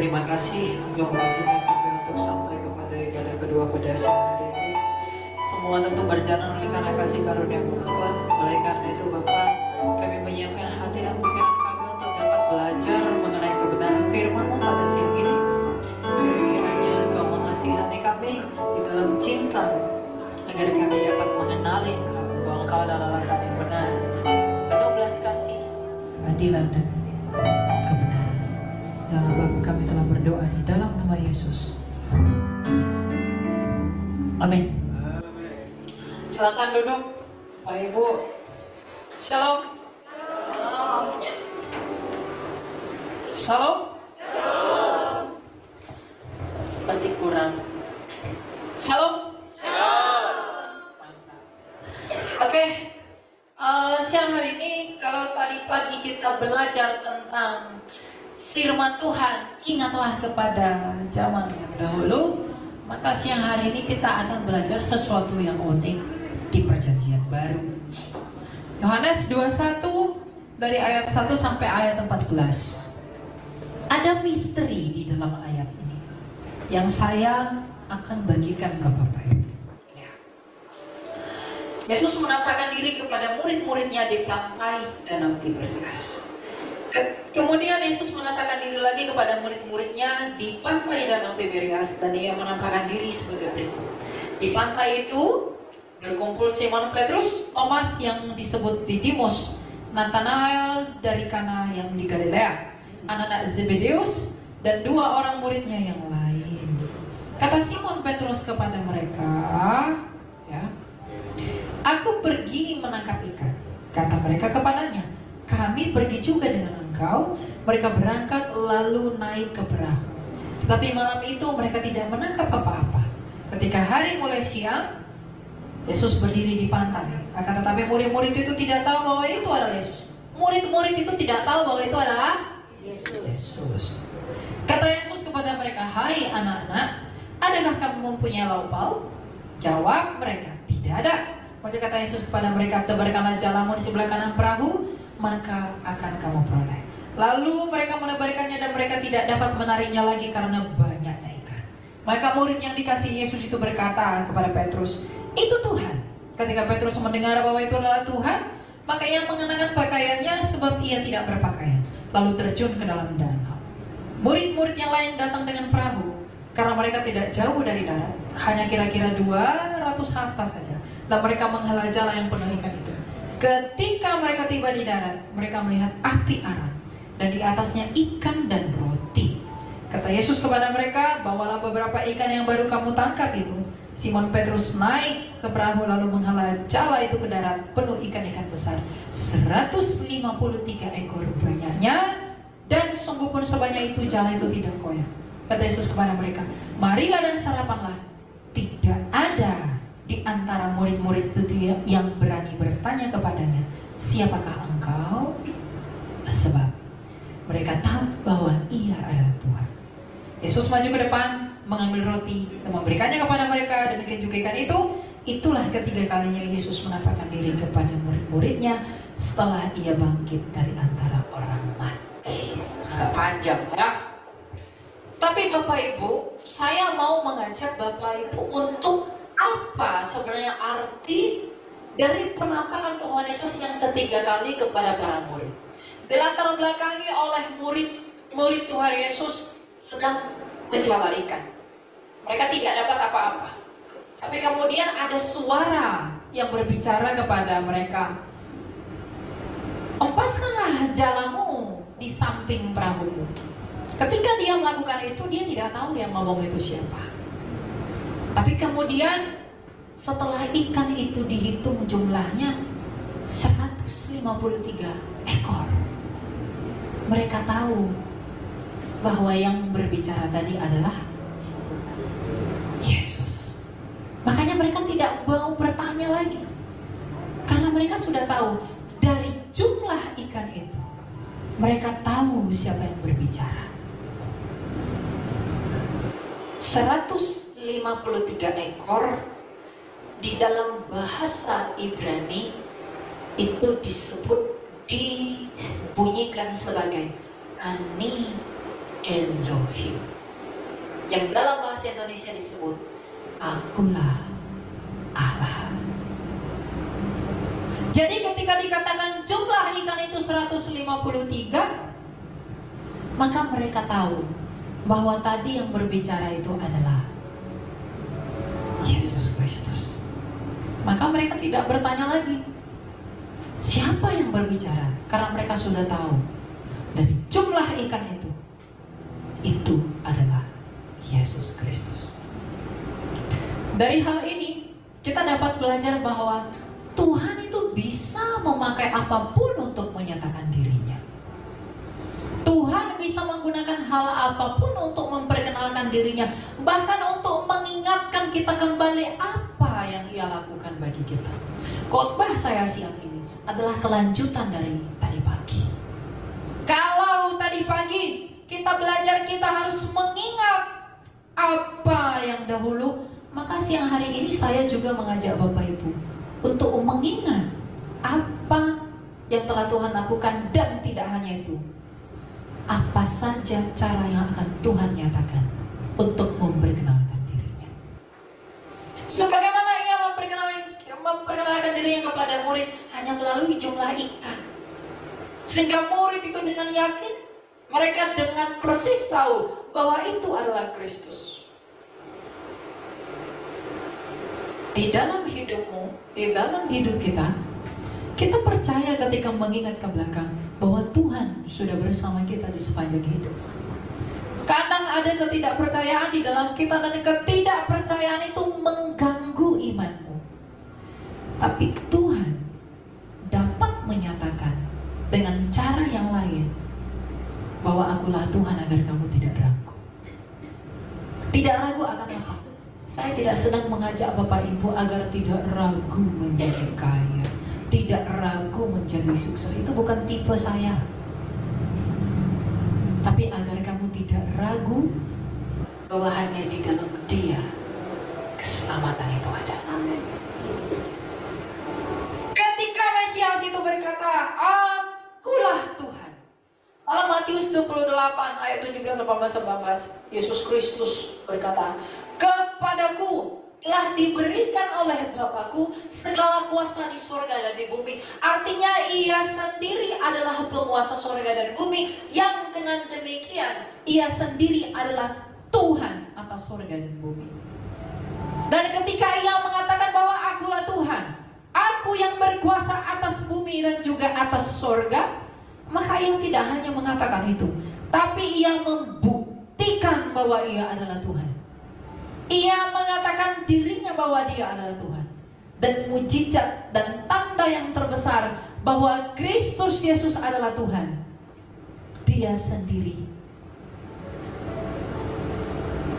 terima kasih Engkau mengizinkan kami untuk sampai kepada ibadah kedua pada siang hari ini. Semua tentu berjalan oleh karena kasih karunia-Mu Bapa. Oleh karena itu Bapa, kami menyiapkan hati dan pikiran kami untuk dapat belajar mengenai kebenaran firman-Mu pada siang ini. Kiranya Engkau mengasihi hati kami di dalam cinta, agar kami dapat mengenali Engkau, bahwa Engkau adalah Allah kami yang benar, penuh belas kasih, keadilan dan kebenaran. Dalam Bapa kami telah berdoa di dalam nama Yesus. Amin. Silakan duduk, Pak Ibu. Shalom. Shalom. Seperti kurang. Shalom. Mantap. Oke. Siang hari ini, kalau tadi pagi kita belajar tentang firman Tuhan, ingatlah kepada zaman yang dahulu, maka siang hari ini kita akan belajar sesuatu yang unik di perjanjian baru. Yohanes 21 dari ayat 1 sampai ayat 14. Ada misteri di dalam ayat ini yang saya akan bagikan ke Bapak Ibu. Yesus menampakkan diri kepada murid-muridnya di pantai Danau Tiberias. Kemudian Yesus menampakkan diri lagi kepada murid-muridnya di pantai Danau Tiberias, dan Ia menampakkan diri sebagai berikut. Di pantai itu berkumpul Simon Petrus, Thomas yang disebut Didimus, Nathanael dari Kana yang di Galilea, anak-anak Zebedeus, dan dua orang muridnya yang lain. Kata Simon Petrus kepada mereka, "Aku pergi menangkap ikan." Kata mereka kepadanya, "Kami pergi juga dengan engkau." Mereka berangkat lalu naik ke perahu. Tetapi malam itu mereka tidak menangkap apa-apa. Ketika hari mulai siang, Yesus berdiri di pantai. Akan tetapi murid-murid itu tidak tahu bahwa itu adalah Yesus. Murid-murid itu tidak tahu bahwa itu adalah Yesus. Kata Yesus kepada mereka, "Hai anak-anak, adakah kamu mempunyai lauk pauk?" Jawab mereka, "Tidak ada." Maka kata Yesus kepada mereka, "Tebarkanlah jalamu di sebelah kanan perahu, maka akan kamu peroleh." Lalu mereka menebarkannya dan mereka tidak dapat menariknya lagi karena banyaknya ikan. Maka murid yang dikasihi Yesus itu berkata kepada Petrus, "Itu Tuhan." Ketika Petrus mendengar bahwa itu adalah Tuhan, maka ia mengenakan pakaiannya sebab ia tidak berpakaian, lalu terjun ke dalam danau. Murid-murid yang lain datang dengan perahu, karena mereka tidak jauh dari darat, hanya kira-kira 200 hasta saja, dan mereka menghala jala yang penuh ikan itu. Ketika mereka tiba di darat, mereka melihat api arang, dan di atasnya ikan dan roti. Kata Yesus kepada mereka, "Bawalah beberapa ikan yang baru kamu tangkap itu." Simon Petrus naik ke perahu lalu menghala jala itu ke darat, penuh ikan-ikan besar, 153 ekor banyaknya, dan sungguh pun sebanyak itu jala itu tidak koyak. Kata Yesus kepada mereka, "Marilah dan sarapanlah." Tidak ada di antara murid-murid itu yang berani bertanya kepadanya, "Siapakah engkau?" Sebab mereka tahu bahwa ia adalah Tuhan. Yesus maju ke depan, mengambil roti dan memberikannya kepada mereka, demikian juga ikan itu. Itulah ketiga kalinya Yesus menampakkan diri kepada murid-muridnya setelah ia bangkit dari antara orang mati. Agak panjang ya. Tapi Bapak Ibu, saya mau mengajak Bapak Ibu untuk apa sebenarnya arti dari penampakan Tuhan Yesus yang ketiga kali kepada para murid. Dilatar belakangi oleh murid Tuhan Yesus sedang menjala ikan. Mereka tidak dapat apa-apa. Tapi kemudian ada suara yang berbicara kepada mereka, "Empaskanlah jalamu di samping perahu." Ketika dia melakukan itu, dia tidak tahu yang ngomong itu siapa. Tapi kemudian setelah ikan itu dihitung jumlahnya 153 ekor, mereka tahu bahwa yang berbicara tadi adalah Yesus. Makanya mereka tidak mau bertanya lagi, karena mereka sudah tahu dari jumlah ikan itu. Mereka tahu siapa yang berbicara. 153 ekor di dalam bahasa Ibrani itu dibunyikan sebagai ani Elohim, yang dalam bahasa Indonesia disebut Akulah Allah. Jadi ketika dikatakan jumlah ikan itu 153, maka mereka tahu bahwa tadi yang berbicara itu adalah Yesus Kristus. Maka mereka tidak bertanya lagi siapa yang berbicara, karena mereka sudah tahu dari jumlah ikan itu adalah Yesus Kristus. Dari hal ini kita dapat belajar bahwa Tuhan itu bisa memakai apapun untuk menyatakan dirinya. Tuhan bisa menggunakan hal apapun untuk memperkenalkan dirinya, bahkan untuk mengingatkan kita kembali apa yang Ia lakukan bagi kita. Khotbah saya siang ini adalah kelanjutan dari tadi pagi. Kalau tadi pagi kita belajar kita harus mengingat apa yang dahulu, maka siang hari ini saya juga mengajak Bapak Ibu untuk mengingat apa yang telah Tuhan lakukan, dan tidak hanya itu, apa saja cara yang akan Tuhan nyatakan untuk memperkenalkan dirinya. Sebagaimana Ia memperkenalkan dirinya kepada murid hanya melalui jumlah ikan, sehingga murid itu dengan yakin, mereka dengan persis tahu bahwa itu adalah Kristus. Di dalam hidupmu, di dalam hidup kita, kita percaya ketika mengingat ke belakang bahwa Tuhan sudah bersama kita di sepanjang hidup. Kadang ada ketidakpercayaan di dalam kita, dan ketidakpercayaan itu mengganggu imanmu. Tapi Tuhan dapat menyatakan dengan cara yang lain bahwa Akulah Tuhan, agar kamu tidak ragu. Tidak ragu akan apa? Saya tidak sedang mengajak Bapak Ibu agar tidak ragu menjadi kaya, tidak ragu menjadi sukses. Itu bukan tipe saya. Tapi agar kamu tidak ragu bahwa hanya di dalam Dia keselamatan itu ada. Amin. Ketika Mesias itu berkata, Akulah Tuhan. Dalam Matius 28 ayat 17, 18, 19, Yesus Kristus berkata, Kepadaku telah diberikan oleh Bapakku segala kuasa di surga dan di bumi. Artinya Ia sendiri adalah penguasa surga dan bumi, yang dengan demikian Ia sendiri adalah Tuhan atas surga dan bumi. Dan ketika Ia mengatakan bahwa Akulah Tuhan, Aku yang berkuasa atas bumi dan juga atas surga, maka Ia tidak hanya mengatakan itu, tapi Ia membuktikan bahwa Ia adalah Tuhan. Ia mengatakan dirinya bahwa Dia adalah Tuhan. Dan mujizat dan tanda yang terbesar bahwa Kristus Yesus adalah Tuhan, Dia sendiri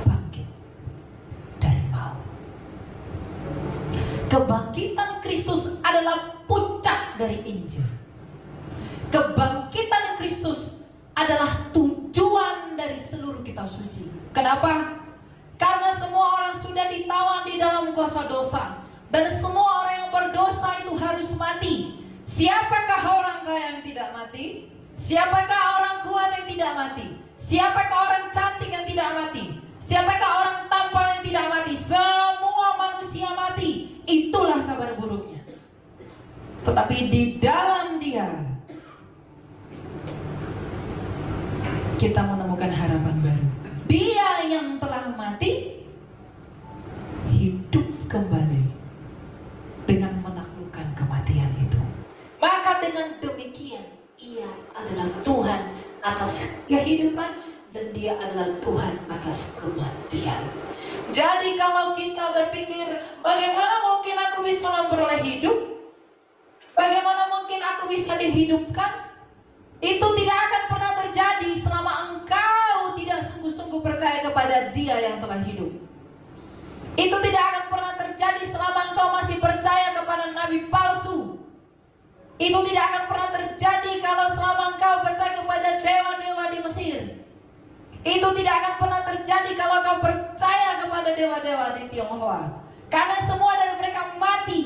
bangkit dari maut. Kebangkitan Kristus adalah puncak dari Injil. Kebangkitan Kristus adalah tujuan dari seluruh kitab suci. Kenapa? Karena semua orang sudah ditawan di dalam kuasa dosa, dan semua orang yang berdosa itu harus mati. Siapakah orang kaya yang tidak mati? Siapakah orang kuat yang tidak mati? Siapakah orang cantik yang tidak mati? Siapakah orang tampan yang tidak mati? Semua manusia mati. Itulah kabar buruknya. Tetapi di dalam Dia kita menemukan harapan baru. Dia yang telah mati hidup kembali dengan menaklukkan kematian itu. Maka dengan demikian Ia adalah Tuhan atas kehidupan, dan Dia adalah Tuhan atas kematian. Jadi kalau kita berpikir, bagaimana mungkin aku bisa memperoleh hidup? Bagaimana mungkin aku bisa dihidupkan? Itu tidak akan pernah terjadi selama engkau tidak sungguh-sungguh percaya kepada Dia yang telah hidup. Itu tidak akan pernah terjadi selama engkau masih percaya kepada nabi palsu. Itu tidak akan pernah terjadi kalau selama engkau percaya kepada dewa-dewa di Mesir. Itu tidak akan pernah terjadi kalau engkau percaya kepada dewa-dewa di Tionghoa. Karena semua dari mereka mati.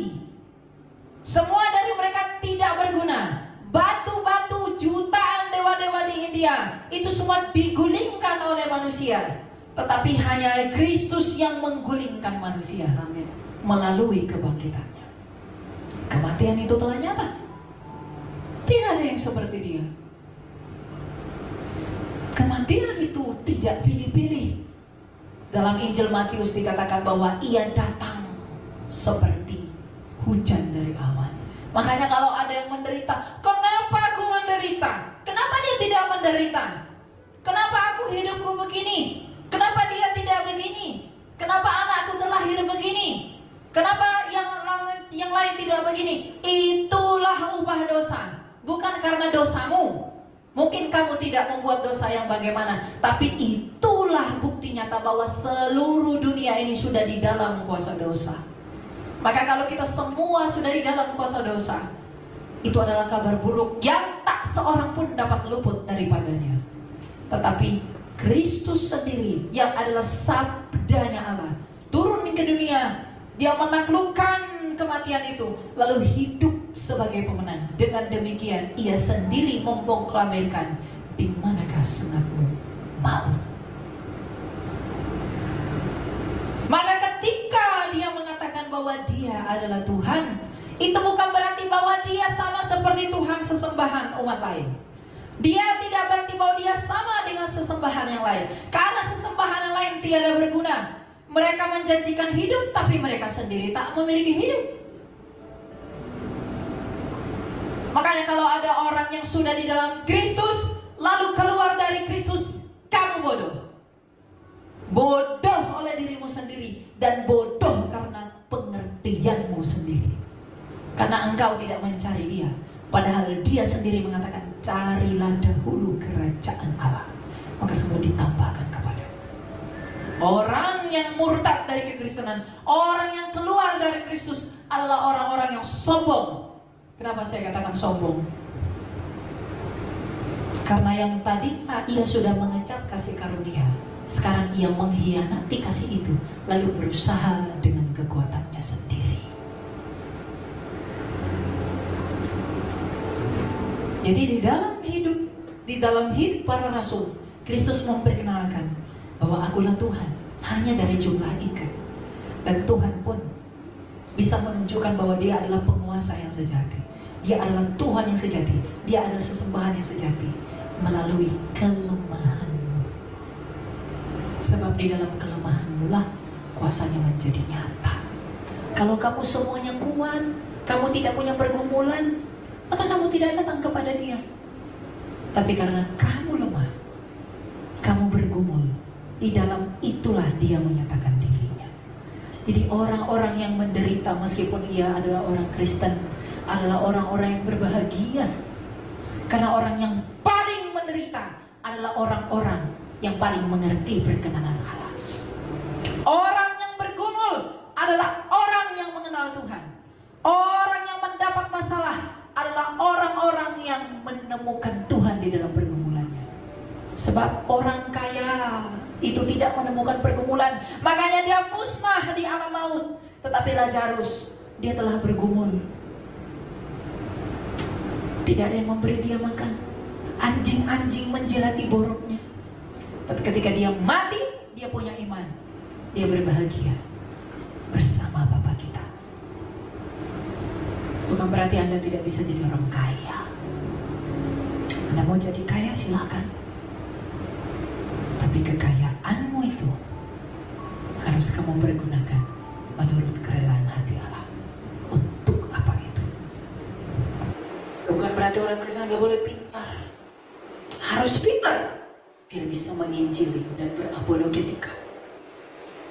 Semua dari mereka tidak berguna. Batu-batu jutaan dewa-dewa di dia, itu semua digulingkan oleh manusia. Tetapi hanya Kristus yang menggulingkan manusia. Amin. Melalui kebangkitannya. Kematian itu telah nyata. Tidak ada yang seperti dia. Kematian itu tidak pilih-pilih. Dalam Injil Matius dikatakan bahwa ia datang seperti hujan dari awan. Makanya kalau ada yang menderita, kenapa aku menderita? Kenapa dia tidak menderita? Kenapa aku hidupku begini? Kenapa dia tidak begini? Kenapa anakku terlahir begini? Kenapa yang lain tidak begini? Itulah upah dosa. Bukan karena dosamu. Mungkin kamu tidak membuat dosa yang bagaimana, tapi itulah bukti nyata bahwa seluruh dunia ini sudah di dalam kuasa dosa. Maka kalau kita semua sudah di dalam kuasa dosa, itu adalah kabar buruk yang tak seorang pun dapat luput daripadanya. Tetapi Kristus sendiri yang adalah sabdanya Allah turun ke dunia. Dia menaklukkan kematian itu, lalu hidup sebagai pemenang. Dengan demikian ia sendiri memproklamirkan, di manakah sengatmu maut. Maka ketika dia mengatakan bahwa dia adalah Tuhan, itu bukan berarti bahwa dia sama seperti Tuhan sesembahan umat lain. Dia tidak berarti bahwa dia sama dengan sesembahan yang lain, karena sesembahan yang lain tiada berguna. Mereka menjanjikan hidup, tapi mereka sendiri tak memiliki hidup. Makanya kalau ada orang yang sudah di dalam Kristus, lalu keluar dari Kristus, kamu bodoh. Bodoh oleh dirimu sendiri, dan bodoh karena pengertianmu sendiri. Karena engkau tidak mencari dia. Padahal dia sendiri mengatakan, carilah dahulu kerajaan Allah, maka semua ditambahkan kepada. Orang yang murtad dari kekristenan, orang yang keluar dari Kristus adalah orang-orang yang sombong. Kenapa saya katakan sombong? Karena yang tadi ia sudah mengecap kasih karunia, sekarang ia mengkhianati kasih itu, lalu berusaha dengan kekuatannya sendiri. Jadi di dalam hidup para rasul, Kristus memperkenalkan bahwa akulah Tuhan, hanya dari jumlah ikat. Dan Tuhan pun bisa menunjukkan bahwa dia adalah penguasa yang sejati. Dia adalah Tuhan yang sejati. Dia adalah sesembahan yang sejati melalui kelemahanmu. Sebab di dalam kelemahanmu lah kuasanya menjadi nyata. Kalau kamu semuanya kuat, kamu tidak punya pergumulan, maka kamu tidak datang kepada dia. Tapi karena kamu lemah, kamu bergumul, di dalam itulah dia menyatakan dirinya. Jadi orang-orang yang menderita meskipun ia adalah orang Kristen adalah orang-orang yang berbahagia. Karena orang yang paling menderita adalah orang-orang yang paling mengerti perkenanan Allah. Orang yang bergumul adalah orang yang mengenal Tuhan. Orang yang mendapat masalah adalah orang-orang yang menemukan Tuhan di dalam pergumulannya. Sebab orang kaya itu tidak menemukan pergumulan, makanya dia musnah di alam maut. Tetapi Lazarus, dia telah bergumul. Tidak ada yang memberi dia makan. Anjing-anjing menjilati boroknya. Tapi ketika dia mati, dia punya iman. Dia berbahagia bersama Bapa kita. Bukan berarti Anda tidak bisa jadi orang kaya. Anda mau jadi kaya silakan. Tapi kekayaanmu itu harus kamu pergunakan menurut kerelaan hati Allah. Untuk apa itu? Bukan berarti orang Kristen gak boleh pintar. Harus pintar biar bisa menginjili dan berapologetika.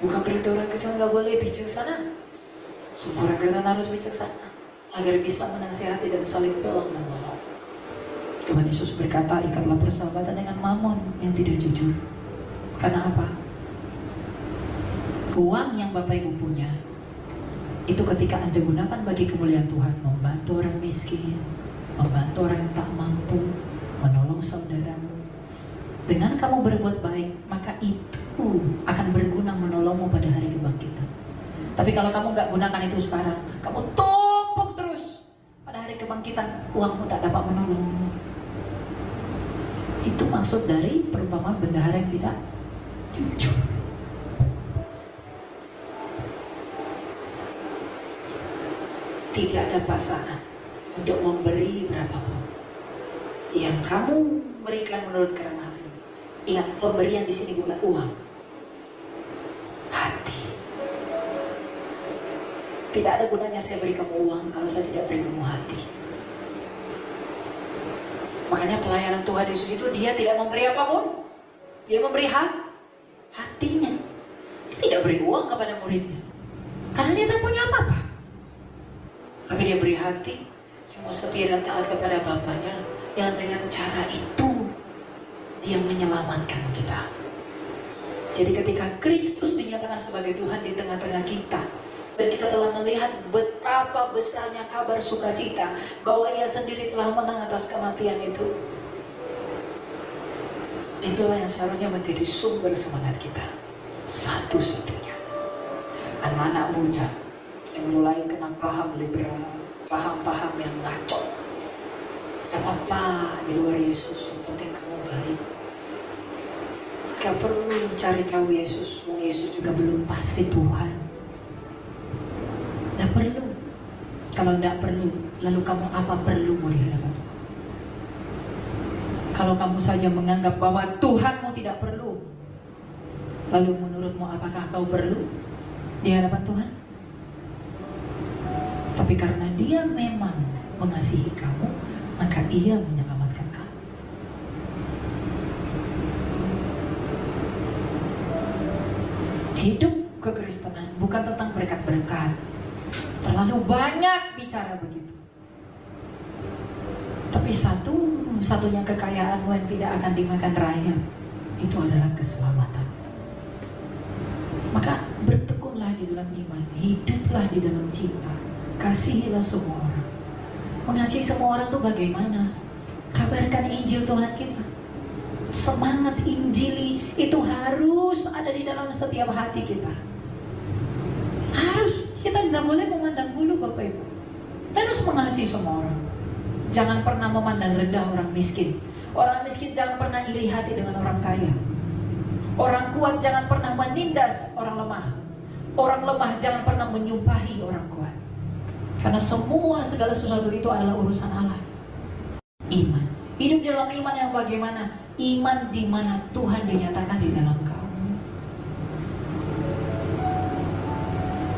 Bukan berarti orang Kristen gak boleh bijaksana. Semua orang Kristen harus bijaksana agar bisa menasihati dan saling tolong menolong. Tuhan Yesus berkata, ikatlah persahabatan dengan Mamon yang tidak jujur. Karena apa? Uang yang Bapak Ibu punya itu ketika Anda gunakan bagi kemuliaan Tuhan, membantu orang miskin, membantu orang yang tak mampu, menolong saudaramu. Dengan kamu berbuat baik, maka itu akan berguna menolongmu pada hari kebangkitan. Tapi kalau kamu nggak gunakan itu sekarang, kamu tumpuk terus, pada hari kebangkitan uangmu tak dapat menolongmu. Itu maksud dari perumpamaan bendahara yang tidak jujur. Tidak ada pasangan untuk memberi berapapun. Yang kamu berikan menurut kerendahan. Ingat, pemberian di sini bukan uang, hati. Tidak ada gunanya saya beri kamu uang kalau saya tidak beri kamu hati. Makanya pelayanan Tuhan Yesus itu dia tidak memberi apapun, dia memberi hatinya. Dia tidak beri uang kepada muridnya, karena dia tak punya apa-apa. Tapi dia beri hati yang mau setia dan taat kepada Bapaknya, yang dengan cara itu dia menyelamatkan kita. Jadi ketika Kristus dinyatakan sebagai Tuhan di tengah-tengah kita, dan kita telah melihat betapa besarnya kabar sukacita bahwa Ia sendiri telah menang atas kematian itu, itulah yang seharusnya menjadi sumber semangat kita. Satu-satunya anak-anak muda yang mulai kena paham liberal, paham-paham yang ngaco. Gak apa-apa di luar Yesus, yang penting kamu baik. Gak perlu mencari tahu Yesus, Yesus juga belum pasti Tuhan. Gak perlu. Kalau gak perlu, lalu kamu apa perlu di hadapan Tuhan? Kalau kamu saja menganggap bahwa Tuhanmu tidak perlu, lalu menurutmu apakah kau perlu di hadapan Tuhan? Tapi karena Dia memang mengasihi kamu, maka Ia menyelamatkan kamu. Hidup kekristenan bukan tentang berkat-berkat. Terlalu banyak bicara begitu. Tapi satu-satunya kekayaanmu yang tidak akan dimakan rayap, itu adalah keselamatan. Maka bertekunlah di dalam iman, hiduplah di dalam cinta, kasihilah semua orang. Mengasihi semua orang itu bagaimana? Kabarkan Injil Tuhan kita. Semangat Injili itu harus ada di dalam setiap hati kita. Harus. Kita tidak boleh memandang bulu Bapak Ibu. Kita harus mengasihi semua orang. Jangan pernah memandang rendah orang miskin. Orang miskin jangan pernah iri hati dengan orang kaya. Orang kuat jangan pernah menindas orang lemah. Orang lemah jangan pernah menyumpahi orang kuat. Karena segala sesuatu itu adalah urusan Allah. Iman. Hidup dalam iman yang bagaimana? Iman di mana Tuhan dinyatakan di dalam kamu.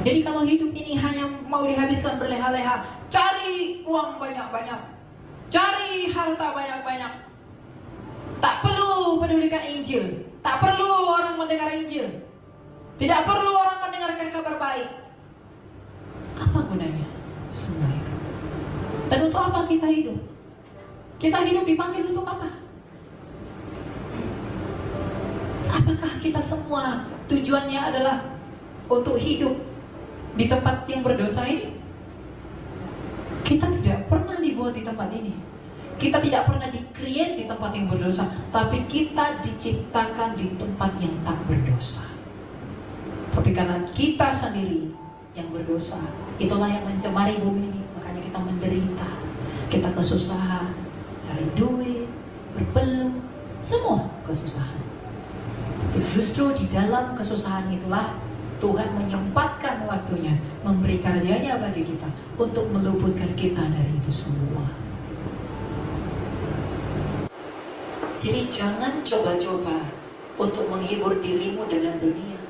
Jadi kalau hidup ini hanya mau dihabiskan berleha-leha, cari uang banyak-banyak, cari harta banyak-banyak, tak perlu pedulikan Injil, tak perlu orang mendengar Injil, tidak perlu orang mendengarkan kabar baik. Apa gunanya semua itu? Dan untuk apa kita hidup? Kita hidup dipanggil untuk apa? Apakah kita semua tujuannya adalah untuk hidup di tempat yang berdosa ini? Kita tidak pernah dibuat di tempat ini. Kita tidak pernah di-create di tempat yang berdosa, tapi kita diciptakan di tempat yang tak berdosa. Tapi karena kita sendiri yang berdosa, itulah yang mencemari bumi ini. Makanya kita menderita, kita kesusahan, cari duit, berbelum, semua kesusahan. Justru di dalam kesusahan itulah Tuhan menyempatkan waktunya, memberi karyanya bagi kita untuk meluputkan kita dari itu semua. Jadi jangan coba-coba untuk menghibur dirimu dengan dunia,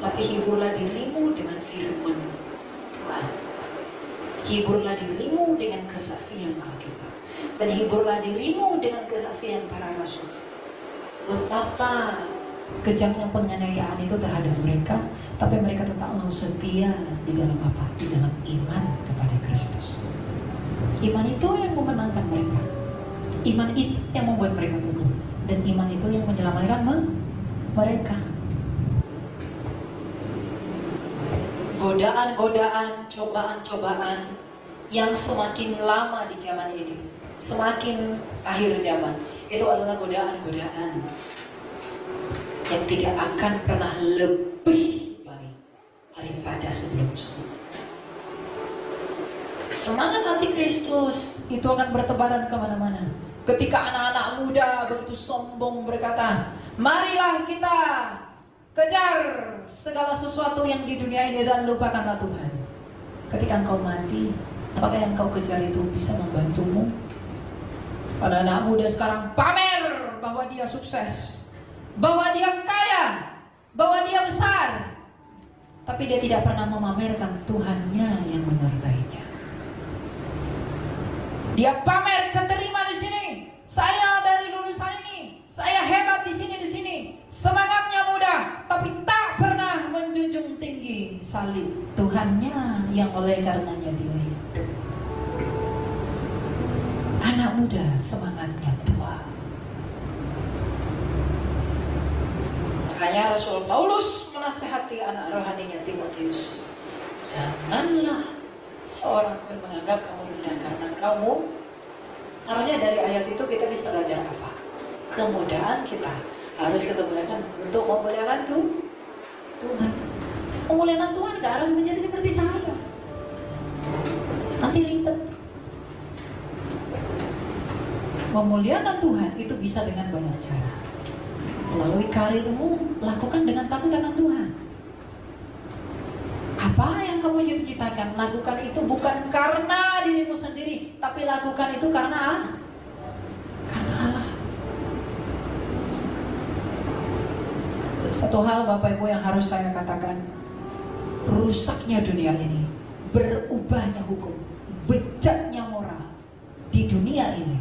tapi hiburlah dirimu dengan firman Tuhan. Hiburlah dirimu dengan kesaksian Alkitab, dan hiburlah dirimu dengan kesaksian para rasul. Betapa kejamnya penganiayaan itu terhadap mereka, tapi mereka tetap mau setia di dalam apa? Di dalam iman kepada Kristus. Iman itu yang memenangkan mereka. Iman itu yang membuat mereka teguh, dan iman itu yang menyelamatkan mereka. Godaan-godaan, cobaan-cobaan yang semakin lama di zaman ini, semakin akhir zaman, itu adalah godaan-godaan yang tidak akan pernah lebih baik daripada sebelum-sebelumnya. Semangat antikristus itu akan bertebaran kemana-mana. Ketika anak-anak muda begitu sombong berkata, marilah kita kejar segala sesuatu yang di dunia ini dan lupakanlah Tuhan. Ketika engkau mati, apakah yang kau kejar itu bisa membantumu? Pada anak muda sekarang pamer bahwa dia sukses, bahwa dia kaya, bahwa dia besar, tapi dia tidak pernah memamerkan Tuhannya yang menyertainya. Dia pamer keterima di sini, saya dari lulusan ini, saya hebat di sini, semangatnya muda, tapi tak pernah menjunjung tinggi salib Tuhannya yang oleh karenanya dia hidup. Anak muda semangatnya tua. Makanya Rasul Paulus menasihati anak rohaninya Timotius, janganlah seorang pun menganggap kamu rendah karena kamu. Harusnya dari ayat itu kita bisa belajar apa? Kemudahan kita harus kemudahan untuk memuliakan Tuhan. Memuliakan Tuhan gak harus menjadi seperti saya. Nanti ribet. Memuliakan Tuhan itu bisa dengan banyak cara. Melalui karirmu, lakukan dengan takut akan Tuhan. Apa yang kamu cita-citakan, lakukan itu bukan karena dirimu sendiri, tapi lakukan itu karena Allah. Satu hal Bapak Ibu yang harus saya katakan, rusaknya dunia ini, berubahnya hukum, bejatnya moral di dunia ini,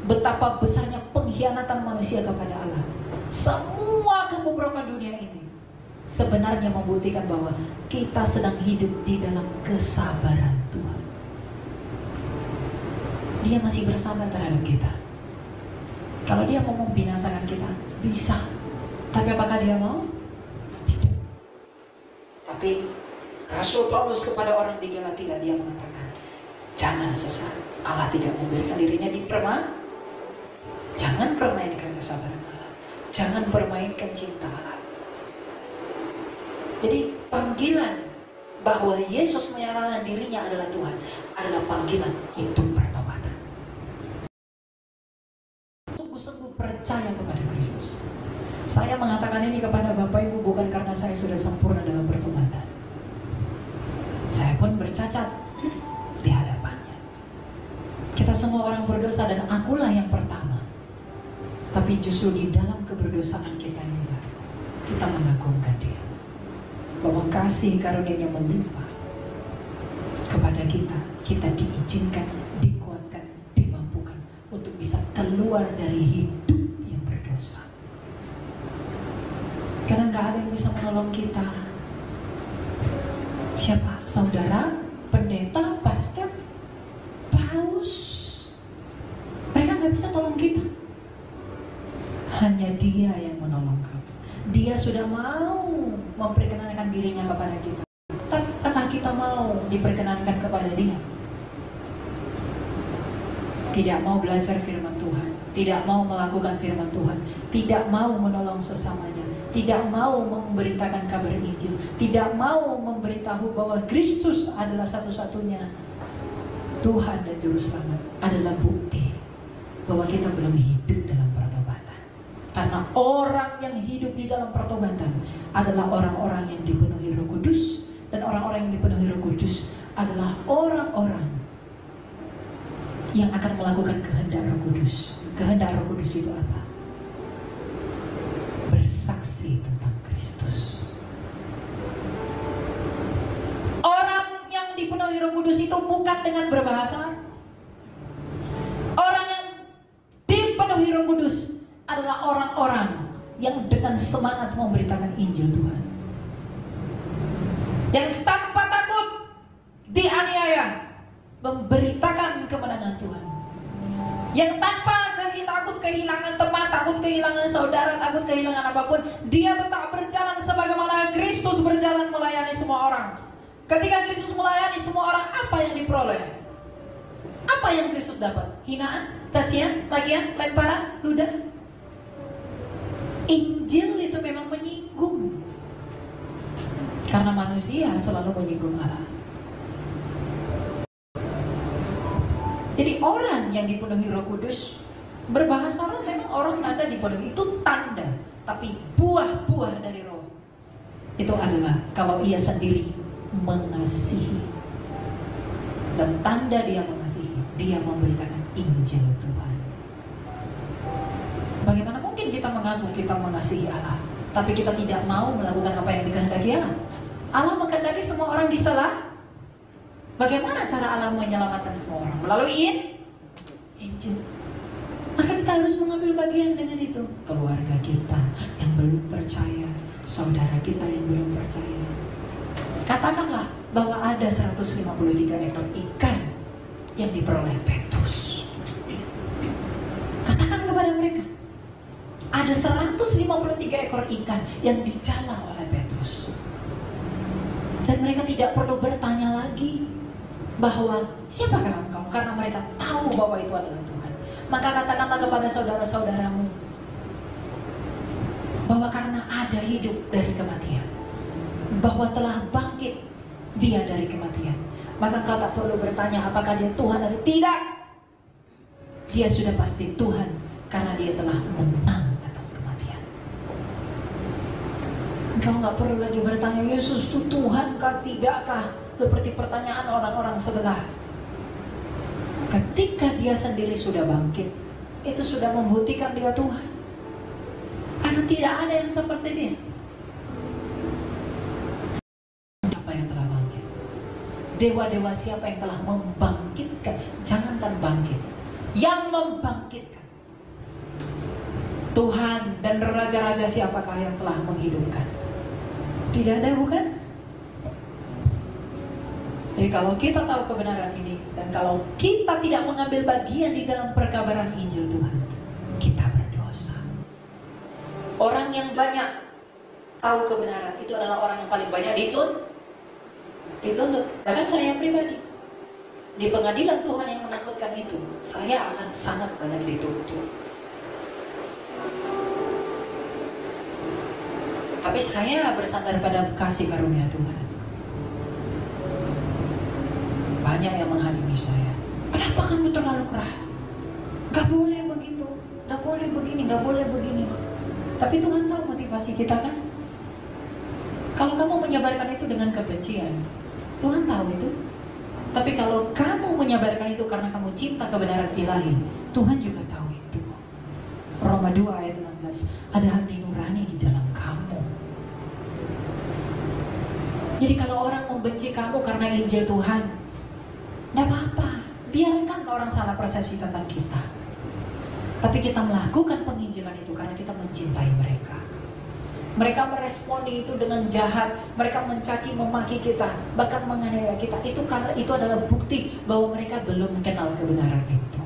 betapa besarnya pengkhianatan manusia kepada Allah. Semua kebobrokan dunia ini sebenarnya membuktikan bahwa kita sedang hidup di dalam kesabaran Tuhan. Dia masih bersabar terhadap kita. Kalau dia mau membinasakan kita, bisa. Tapi apakah dia mau? Tidak. Tapi Rasul Paulus kepada orang di Galatia, dia mengatakan, jangan sesat. Allah tidak memberikan dirinya dipermainkan. Jangan permainkan kesabaran Allah. Jangan permainkan cinta Allah. Jadi panggilan bahwa Yesus menyatakan dirinya adalah Tuhan adalah panggilan untuk pertobatan. Sungguh-sungguh percaya kepada Kristus. Saya mengatakan ini kepada Bapak Ibu bukan karena saya sudah sempurna dalam pertobatan. Saya pun bercacat di hadapannya. Kita semua orang berdosa dan akulah yang pertama. Tapi justru di dalam keberdosaan kita ini, kita mengagungkan Dia. Bahwa kasih karunia-Nya melimpah kepada kita. Kita diizinkan, dikuatkan, dimampukan untuk bisa keluar dari hidup yang berdosa. Karena gak ada yang bisa menolong kita. Siapa? Saudara, pendeta, pastor, paus. Mereka gak bisa tolong kita. Hanya Dia yang menolong kamu. Dia sudah mau memperkenalkan dirinya kepada kita. Tapi apakah kita mau diperkenalkan kepada Dia? Tidak mau belajar firman Tuhan, tidak mau melakukan firman Tuhan, tidak mau menolong sesamanya, tidak mau memberitakan kabar Injil, tidak mau memberitahu bahwa Kristus adalah satu-satunya Tuhan dan Juru Selamat, adalah bukti bahwa kita belum hidup dalam pertobatan. Karena orang yang hidup di dalam pertobatan adalah orang-orang yang dipenuhi Roh Kudus, dan orang-orang yang dipenuhi Roh Kudus adalah orang-orang yang akan melakukan kehendak Roh Kudus. Kehendak Roh Kudus itu apa? Bersaksi tentang Kristus. Orang yang dipenuhi Roh Kudus itu bukan dengan berbahasa. Orang yang dipenuhi Roh Kudus adalah orang-orang yang dengan semangat memberitakan Injil Tuhan, yang tanpa takut dianiaya memberitakan kemenangan Tuhan, yang tanpa takut kehilangan teman, takut kehilangan saudara, takut kehilangan apapun, dia tetap berjalan sebagaimana Kristus berjalan melayani semua orang. Ketika Kristus melayani semua orang, apa yang diperoleh? Apa yang Kristus dapat? Hinaan, cacian, bagian, lemparan, ludah. Injil itu memang menyinggung, karena manusia selalu menyinggung Allah. Jadi orang yang dipenuhi Roh Kudus Berbahasa roh memang orang tanda dipenuhi, itu tanda. Tapi buah-buah dari roh itu adalah kalau ia sendiri mengasihi. Dan tanda dia mengasihi, dia memberitakan Injil Tuhan. Bagaimana mungkin kita mengaku kita mengasihi Allah, tapi kita tidak mau melakukan apa yang dikehendaki Allah? Allah menghendaki semua orang diselah. Bagaimana cara Allah menyelamatkan semua orang? Melalui Injil. Maka kita harus mengambil bagian dengan itu. Keluarga kita yang belum percaya, saudara kita yang belum percaya. Katakanlah bahwa ada 153 ekor ikan yang diperoleh Petrus. Katakan kepada mereka, ada 153 ekor ikan yang dijala oleh Petrus. Dan mereka tidak perlu bertanya lagi bahwa siapakah engkau, karena mereka tahu bahwa itu adalah Tuhan. Maka katakanlah kepada saudara-saudaramu bahwa karena ada hidup dari kematian, bahwa telah bangkit dia dari kematian, maka engkau tak perlu bertanya apakah dia Tuhan atau tidak. Dia sudah pasti Tuhan karena dia telah menang atas kematian. Engkau nggak perlu lagi bertanya, Yesus itu Tuhan kah tidakkah? Seperti pertanyaan orang-orang sebelah. Ketika dia sendiri sudah bangkit, itu sudah membuktikan dia Tuhan. Karena tidak ada yang seperti dia. Apa yang telah bangkit? Dewa-dewa siapa yang telah membangkitkan? Jangankan bangkit, yang membangkitkan. Tuhan dan raja-raja siapakah yang telah menghidupkan? Tidak ada, bukan? Jadi kalau kita tahu kebenaran ini, dan kalau kita tidak mengambil bagian di dalam perkabaran Injil Tuhan, kita berdosa. Orang yang banyak tahu kebenaran itu adalah orang yang paling banyak dituntut. Bahkan saya pribadi, di pengadilan Tuhan yang menakutkan itu, saya akan sangat banyak dituntut. Tapi saya bersandar pada kasih karunia Tuhan. Banyak yang menghakimi saya. Kenapa kamu terlalu keras? Gak boleh begitu, gak boleh begini, gak boleh begini. Tapi Tuhan tahu motivasi kita kan? Kalau kamu menyebarkan itu dengan kebencian, Tuhan tahu itu. Tapi kalau kamu menyebarkan itu karena kamu cinta kebenaran ilahi, Tuhan juga tahu itu. Roma 2 ayat 16, ada hati nurani di dalam kamu. Jadi kalau orang membenci kamu karena Injil Tuhan, tidak apa-apa, biarkan orang salah persepsi tentang kita. Tapi kita melakukan penginjilan itu karena kita mencintai mereka. Mereka meresponi itu dengan jahat, mereka mencaci, memaki kita, bahkan menganiaya kita. Itu karena itu adalah bukti bahwa mereka belum mengenal kebenaran itu.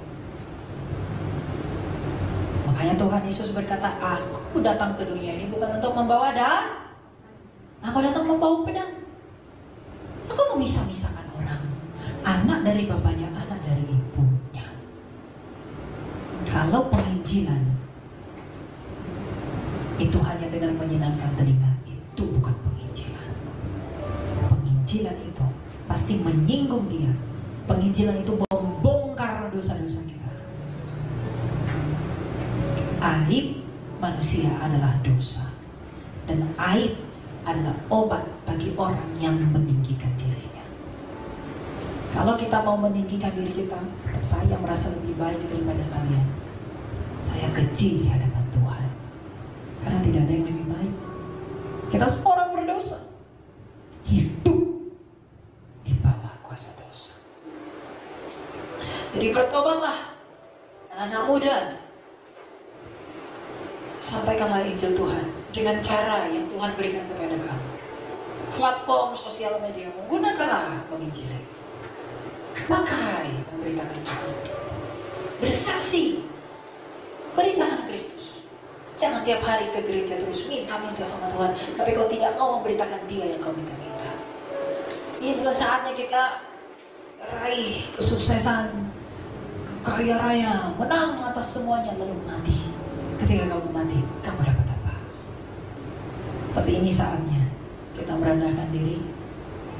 Makanya Tuhan Yesus berkata, aku datang ke dunia ini bukan untuk membawa aku datang membawa pedang. Aku memisah-misahkan orang, anak dari bapaknya, anak dari ibunya. Kalau penginjilan itu hanya dengan menyenangkan telinga, itu bukan penginjilan. Penginjilan itu pasti menyinggung dia. Penginjilan itu membongkar dosa-dosa kita. Aib manusia adalah dosa, dan aib adalah obat bagi orang yang meninggikan dirinya. Kalau kita mau meninggikan diri kita, saya merasa lebih baik daripada kalian, saya kecil di hadapan Tuhan, karena tidak ada yang lebih baik. Kita semua orang berdosa, hidup di bawah kuasa dosa. Jadi bertobatlah, anak muda, sampaikanlah Injil Tuhan dengan cara yang Tuhan berikan kepada kamu. Platform sosial media, menggunakanlah menginjili. Pakai memberitakan Tuhan. Bersaksi, beritakan Kristus. Jangan tiap hari ke gereja terus minta-minta sama Tuhan, tapi kau tidak mau memberitakan Dia yang kau minta-minta. Ini bukan saatnya kita raih kesuksesan, kaya raya, menang atas semuanya lalu mati. Ketika kamu mati, kamu dapat apa? Tapi ini saatnya kita merendahkan diri,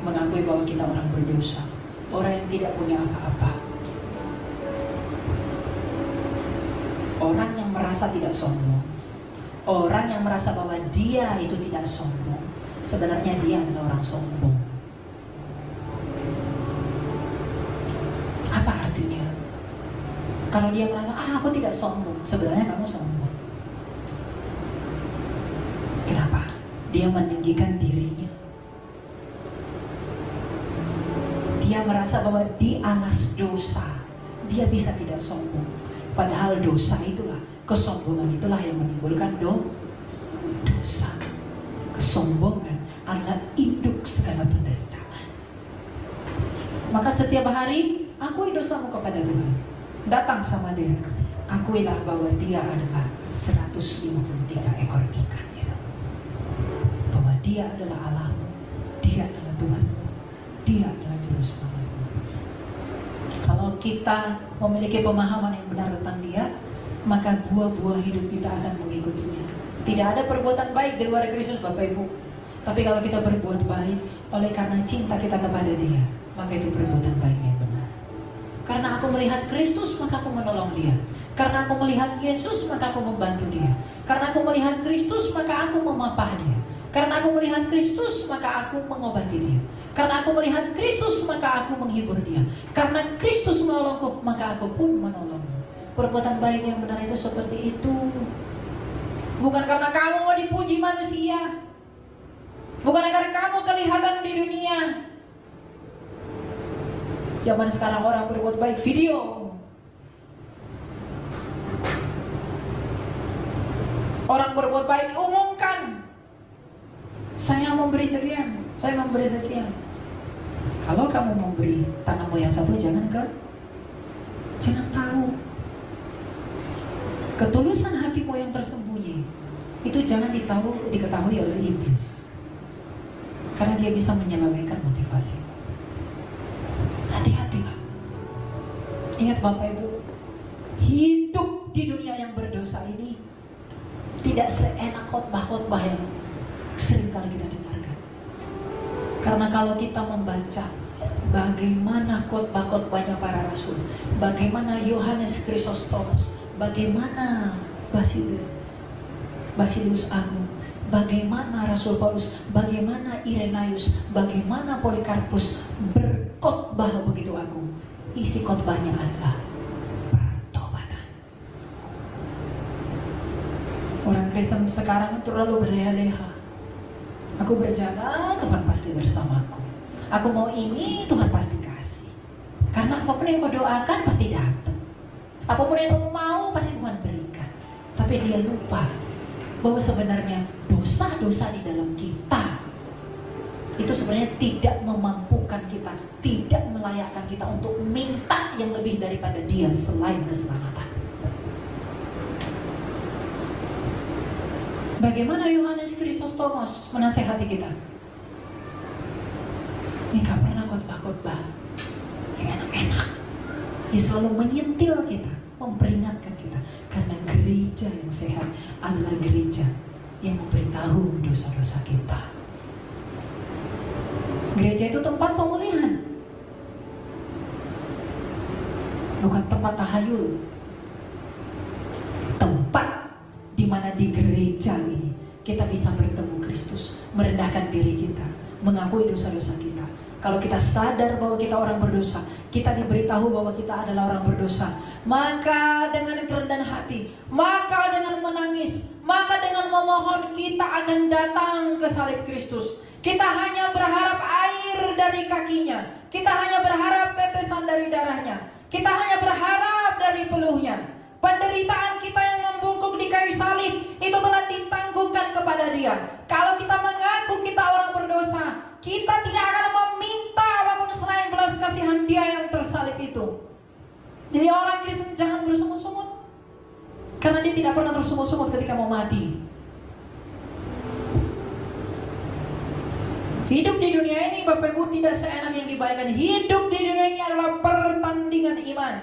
mengakui bahwa kita orang berdosa, orang yang tidak punya apa-apa. Orang yang merasa tidak sombong, orang yang merasa bahwa dia itu tidak sombong, sebenarnya dia adalah orang sombong. Apa artinya? Kalau dia merasa, aku tidak sombong, sebenarnya kamu sombong. Kenapa? Dia meninggikan dirinya. Dia merasa bahwa di alas dosa dia bisa tidak sombong. Padahal dosa itulah, kesombongan itulah yang menimbulkan dosa. Kesombongan adalah induk segala penderitaan. Maka setiap hari akui dosamu kepada Tuhan. Datang sama dia, akuilah bahwa dia adalah 153 ekor ikan itu. Bahwa dia adalah Allahmu, dia adalah Tuhan, dia adalah juru selamat. Kalau kita memiliki pemahaman yang benar tentang dia, maka buah-buah hidup kita akan mengikutinya. Tidak ada perbuatan baik di luar Kristus, Bapak Ibu. Tapi kalau kita berbuat baik oleh karena cinta kita kepada dia, maka itu perbuatan baik yang benar. Karena aku melihat Kristus, maka aku menolong dia. Karena aku melihat Yesus, maka aku membantu dia. Karena aku melihat Kristus, maka aku memapah dia. Karena aku melihat Kristus, maka aku mengobati dia. Karena aku melihat Kristus, maka aku menghibur dia. Karena Kristus menolongku, maka aku pun menolong. Perbuatan baik yang benar itu seperti itu. Bukan karena kamu mau dipuji manusia, bukan karena kamu kelihatan di dunia. Zaman sekarang orang berbuat baik video. Orang berbuat baik umumkan. Saya memberi sekian, saya memberi sekian. Kalau kamu memberi tanganmu yang satu, jangan tahu. Ketulusan hatimu yang tersembunyi itu jangan diketahui oleh iblis, karena dia bisa menyelewengkan motivasi. Hati-hatilah. Ingat Bapak Ibu, hidup di dunia yang berdosa ini tidak seenak khotbah-khotbah yang sering kali kita dengarkan. Karena kalau kita membaca bagaimana khotbah-khotbahnya para rasul, bagaimana Yohanes Chrysostomus, bagaimana Basilius Agung, bagaimana Rasul Paulus, bagaimana Irenaeus, bagaimana Polikarpus berkhotbah begitu agung, isi khotbahnya adalah pertobatan. Orang Kristen sekarang terlalu berleha-leha. Aku berjalan, Tuhan pasti bersamaku. Aku mau ini, Tuhan pasti kasih. Karena apapun yang kau doakan pasti dapat. Apapun yang kau mau pasti Tuhan berikan. Tapi dia lupa bahwa sebenarnya dosa-dosa di dalam kita itu sebenarnya tidak memampukan kita, tidak melayakkan kita untuk minta yang lebih daripada dia selain keselamatan. Bagaimana Yohanes Chrysostomus menasehati kita? Ini gak pernah khotbah-khotbah yang enak-enak. Dia selalu menyentil kita, memperingatkan kita. Karena gereja yang sehat adalah gereja yang memberitahu dosa-dosa kita. Gereja itu tempat pemulihan, bukan tempat tahayul. Tempat di mana di gereja ini kita bisa bertemu Kristus, merendahkan diri kita, mengakui dosa-dosa kita. Kalau kita sadar bahwa kita orang berdosa, kita diberitahu bahwa kita adalah orang berdosa, maka dengan kerendahan hati, maka dengan menangis, maka dengan memohon, kita akan datang ke salib Kristus. Kita hanya berharap air dari kakinya, kita hanya berharap tetesan dari darahnya, kita hanya berharap dari peluhnya. Penderitaan kita yang membungkuk di kayu salib itu telah ditanggungkan kepada dia. Kalau kita mengaku kita orang berdosa, kita tidak akan meminta apapun selain belas kasihan dia yang tersalib itu. Jadi orang Kristen jangan bersungut-sungut, karena dia tidak pernah tersungut-sungut ketika mau mati. Hidup di dunia ini Bapak Ibu tidak seenak yang dibayangkan. Hidup di dunia ini adalah pertandingan iman.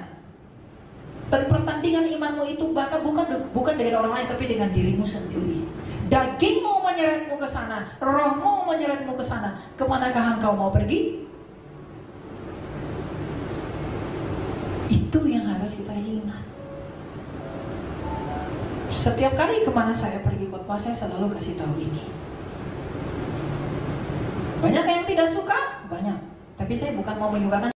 Dan pertandingan imanmu itu bahkan bukan dengan orang lain, tapi dengan dirimu sendiri. Dagingmu menyeretmu ke sana, rohmu menyeretmu ke sana. Kemanakah engkau mau pergi? Itu yang harus kita ingat. Setiap kali kemana saya pergi khotbah, saya selalu kasih tahu ini. Banyak yang tidak suka, banyak. Tapi saya bukan mau menyukakan.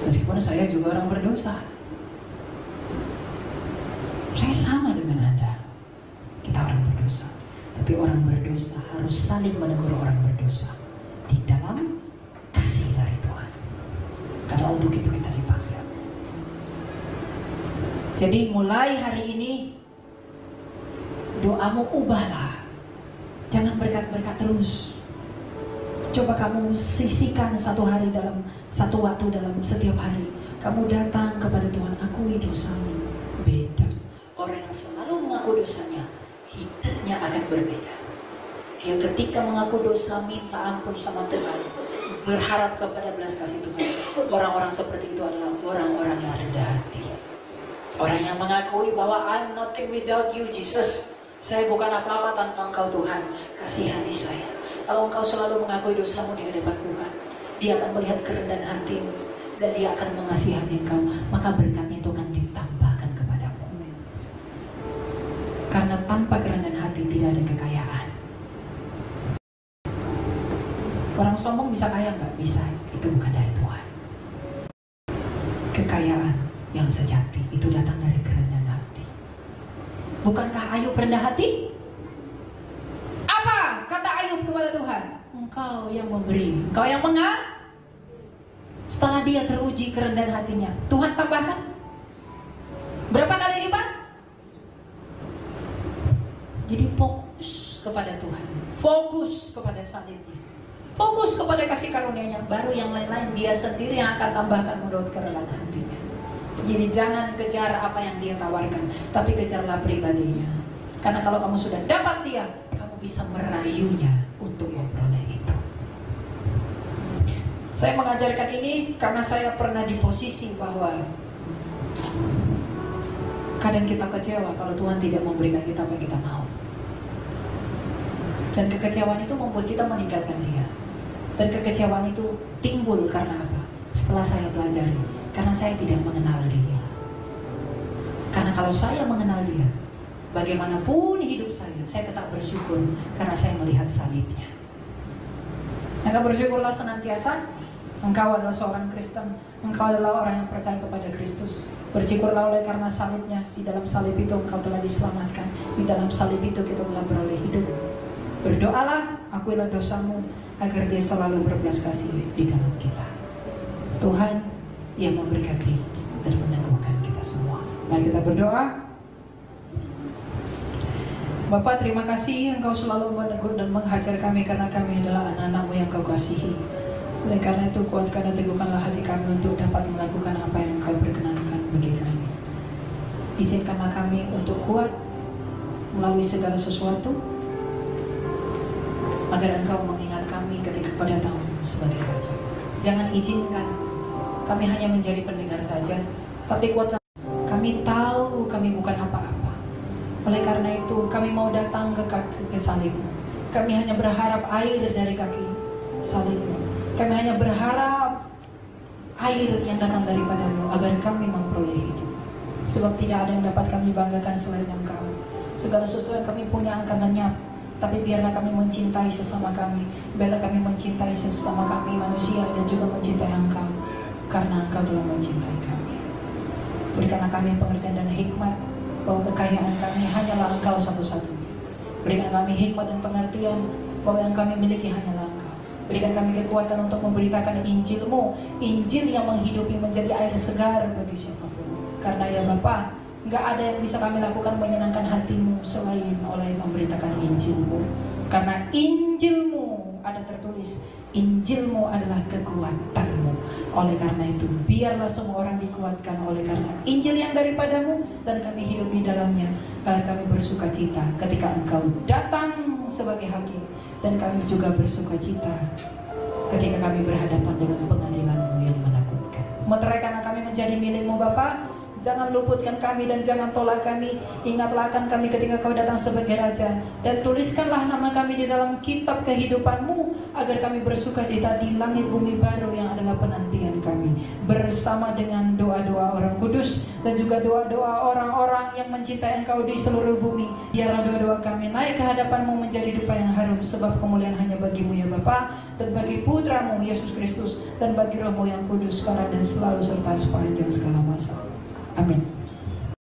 Meskipun saya juga orang berdosa. Saya sama dengan Anda. Kita orang berdosa. Tapi orang berdosa harus saling menegur orang berdosa di dalam kasih dari Tuhan. Karena untuk itu kita dipanggil. Jadi mulai hari ini doamu ubahlah. Jangan berkat-berkat terus. Coba kamu sisihkan satu hari dalam satu waktu dalam setiap hari. Kamu datang kepada Tuhan, akui dosamu. Beda. Orang yang selalu mengaku dosanya, hidupnya akan berbeda. Yang ketika mengaku dosa, minta ampun sama Tuhan, berharap kepada belas kasih Tuhan. Orang-orang seperti itu adalah orang-orang yang rendah hati. Orang yang mengakui bahwa I'm nothing without you Jesus. Saya bukan apa-apa tanpa Engkau Tuhan. Kasihani saya. Kalau engkau selalu mengakui dosamu di hadapan Tuhan, Dia akan melihat kerendahan hatimu dan Dia akan mengasihani engkau. Maka berkatnya itu akan ditambahkan kepadamu. Karena tanpa kerendahan hati tidak ada kekayaan. Orang sombong bisa kaya nggak? Bisa. Itu bukan dari Tuhan. Kekayaan yang sejati itu datang dari kerendahan hati. Bukankah Ayub rendah hati? Apa kata Ayub kepada Tuhan? Engkau yang memberi, Engkau yang Setelah dia teruji kerendahan hatinya, Tuhan tambahkan berapa kali lipat? Jadi fokus kepada Tuhan, fokus kepada salibnya, fokus kepada kasih karunia-Nya. Baru yang lain-lain Dia sendiri yang akan tambahkan menurut kerendahan hatinya. Jadi jangan kejar apa yang Dia tawarkan, tapi kejarlah pribadinya. Karena kalau kamu sudah dapat Dia, kamu bisa merayunya untuk memperoleh itu. Saya mengajarkan ini karena saya pernah di posisi bahwa kadang kita kecewa kalau Tuhan tidak memberikan kita apa yang kita mau. Dan kekecewaan itu membuat kita meninggalkan Dia. Dan kekecewaan itu timbul karena apa? Setelah saya pelajari, karena saya tidak mengenal Dia. Karena kalau saya mengenal Dia, bagaimanapun hidup saya tetap bersyukur karena saya melihat salibnya. Maka bersyukurlah senantiasa. Engkau adalah seorang Kristen, engkau adalah orang yang percaya kepada Kristus. Bersyukurlah oleh karena salibnya. Di dalam salib itu engkau telah diselamatkan. Di dalam salib itu kita telah beroleh hidup. Berdoalah, akuilah dosamu agar Dia selalu berbelas kasih di dalam kita. Tuhan yang memberkati dan meneguhkan kita semua. Mari kita berdoa. Bapak, terima kasih Engkau selalu menegur dan menghajar kami karena kami adalah anak-anak-Mu yang Kau kasihi. Oleh karena itu kuatkan dan teguhkanlah hati kami untuk dapat melakukan apa yang Engkau perkenankan bagi kami. Izinkanlah kami untuk kuat melalui segala sesuatu agar Engkau mengingat kami ketika Kau datang sebagai Raja. Jangan izinkan kami hanya menjadi pendengar saja, tapi kuatkan kami tahu kami bukan apa-apa. Oleh karena itu kami mau datang ke salib-Mu. Kami hanya berharap air dari kaki salib-Mu. Kami hanya berharap air yang datang daripada-Mu agar kami memperoleh hidup. Sebab tidak ada yang dapat kami banggakan selain Engkau. Segala sesuatu yang kami punya akan lenyap. Tapi biarlah kami mencintai sesama kami. Biarlah kami mencintai sesama kami manusia dan juga mencintai Engkau. Karena Engkau telah mencintai kami. Berikanlah kami pengertian dan hikmat bahwa kekayaan kami hanyalah Engkau satu-satunya. Berikan kami hikmat dan pengertian bahwa yang kami miliki hanyalah Engkau. Berikan kami kekuatan untuk memberitakan Injil-Mu, Injil yang menghidupi menjadi air segar bagi siapapun. Karena ya Bapa, nggak ada yang bisa kami lakukan menyenangkan hati-Mu selain oleh memberitakan Injil-Mu. Karena Injil-Mu ada tertulis, Injil-Mu adalah kekuatan-Mu. Oleh karena itu, biarlah semua orang dikuatkan oleh karena Injil yang daripada-Mu dan kami hidup di dalamnya. Kami bersuka cita ketika Engkau datang sebagai hakim. Dan kami juga bersuka cita ketika kami berhadapan dengan pengadilan-Mu yang menakutkan. Meteraikanlah kami menjadi milik-Mu Bapa. Jangan luputkan kami dan jangan tolak kami. Ingatlah akan kami ketika Kau datang sebagai Raja. Dan tuliskanlah nama kami di dalam kitab kehidupan-Mu agar kami bersuka cita di langit bumi baru yang adalah penantian kami, bersama dengan doa-doa orang kudus dan juga doa-doa orang-orang yang mencintai Engkau di seluruh bumi. Biarlah doa-doa kami naik ke hadapan-Mu menjadi dupa yang harum, sebab kemuliaan hanya bagi-Mu ya Bapa, dan bagi Putra-Mu Yesus Kristus, dan bagi Roh-Mu yang kudus sekarang dan selalu serta sepanjang segala masa. Amin.